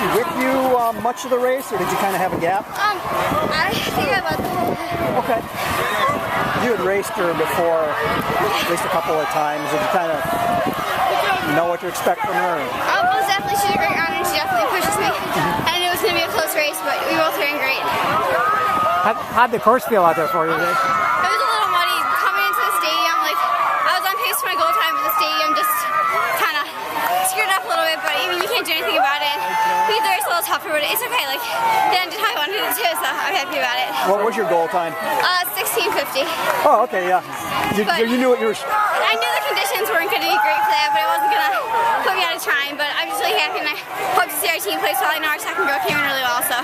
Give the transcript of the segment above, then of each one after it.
she with you much of the race, or did you kind of have a gap? I think I led the whole time. Okay. You had raced her before, at least a couple of times. Did you kind of know what to expect from her? Most definitely, she's a great runner, and she definitely pushes me. I knew it was going to be a close race, but we both ran great. How'd the course feel out there for you today? It was a little muddy coming into the stadium. Like, I was on pace for my goal time, but the stadium just kind of screwed up a little bit. But I mean, you can't do anything about it. We had the race a little tougher, but it's okay. Like, it ended how I wanted it to, so I'm happy about it. What was your goal time? 16:50. Oh, okay, yeah. You knew what you were. I knew the conditions weren't going to be great for that, but it wasn't going to put me out of trying. But I'm just really happy, and I hope to see our team play well. I know our second row came in really well, so.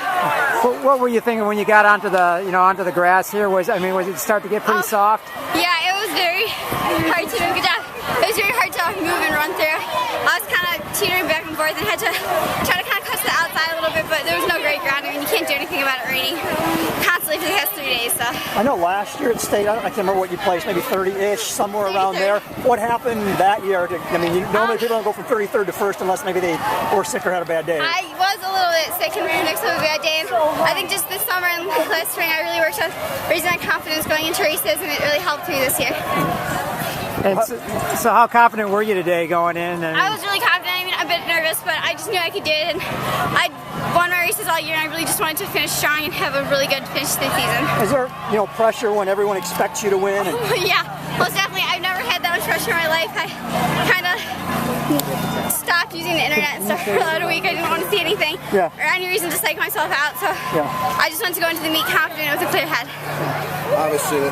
What were you thinking when you got onto the onto the grass here? Was it start to get pretty soft? Yeah, it was very hard to move. Good job. It was very hard to move and run through. I was kind of teetering back and forth and had to try to kind of cut to the outside a little bit, but there was no great ground. I mean, you can't do anything about it raining constantly for the past 3 days. So. I know last year at state, I can't remember what you placed, maybe 30-ish, somewhere around there. What happened that year? I mean, normally people don't go from 33rd to 1st unless maybe they were sick or had a bad day. I was a little bit sick and next to a bad day. I think just this summer and last spring, I really worked on raising my confidence going into races, and it really helped me this year. And so how confident were you today going in? I was really confident. I mean, I'm a bit nervous, but I just knew I could do it. And I won my races all year, and I really just wanted to finish strong and have a really good finish this season. Is there, pressure when everyone expects you to win? Yeah, most definitely. I've never had that much pressure in my life. I kind of stopped using the internet and stuff for about a week. I didn't want to see anything or any reason to psych myself out. So I just wanted to go into the meet confident with a clear head. Obviously, the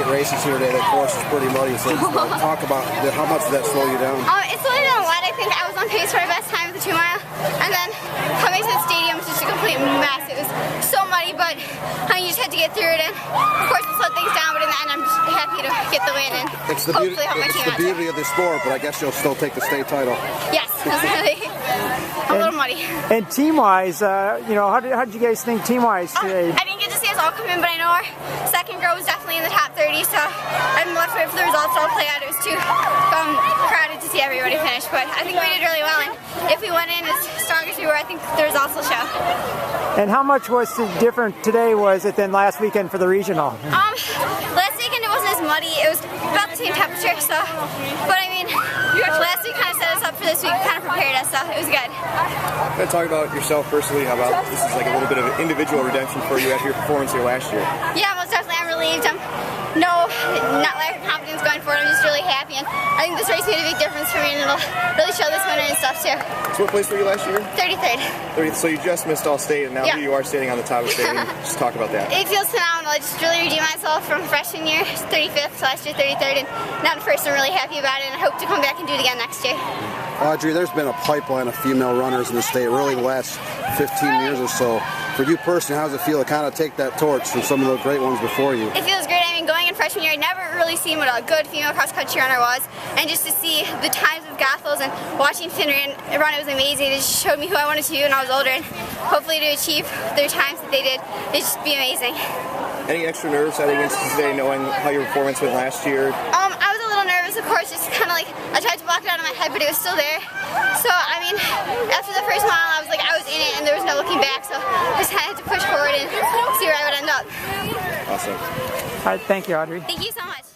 8 races here today, the course is pretty muddy. So talk about how much did that slow you down? It slowed me down a lot. I think I was on pace for my best time at the 2 mile, and then coming to the stadium was just a complete mess. It was so muddy, but I mean, you just had to get through it. And of course, it slowed things down, but in the end, I'm just happy to get the win and hopefully help my team out. It's the beauty of the sport, but I guess you'll still take the state title. Yes, really. A little muddy. And team-wise, how did you guys think team-wise today? I didn't get to see us all come in, but I know our second row was definitely in the top 30, so I'm left waiting for the results to all play out. It was too crowded to see everybody finish, but I think we did really well, and if we went in as strong as we were, I think the results will show. And how much was different today was it than last weekend for the regional? Last weekend it wasn't as muddy. It was about the same temperature, so, but I mean, last week kind of set us up for this week, kind of prepared us, so it was good. Can I talk about yourself personally? How about this is like a little bit of an individual redemption for you after your performance here last year? Yeah, most definitely. I'm relieved. Not lack of confidence going forward. I'm just really happy, and I think this race made a big difference for me, and it'll really show this winter and stuff too. So what place were you last year? 33rd. 30th. So you just missed all state, and now here you are standing on the top of the stadium. Just talk about that. It feels phenomenal. I just really redeemed myself from freshman year, 35th, last year 33rd, and now the first. I'm really happy about it, and I hope to come back and do it again next year. Audrey, there's been a pipeline of female runners in the state really the last 15 years or so. For you personally, how does it feel to kind of take that torch from some of the great ones before you? It feels great. I mean, going in freshman year, I'd never really seen what a good female cross-country runner was, and just to see the times of Goethals and watching Finner run, it was amazing. It just showed me who I wanted to be when I was older, and hopefully to achieve their times that they did, it'd just be amazing. Any extra nerves heading into today, knowing how your performance went last year? I was a little nervous, of course, just kind of like, I tried to block it out of my head, but it was still there. So, I mean, after the first mile, I was like, I was in it, and there was no looking back, so I just had to push forward and see where I would end up. Awesome. All right, thank you, Audrey. Thank you so much.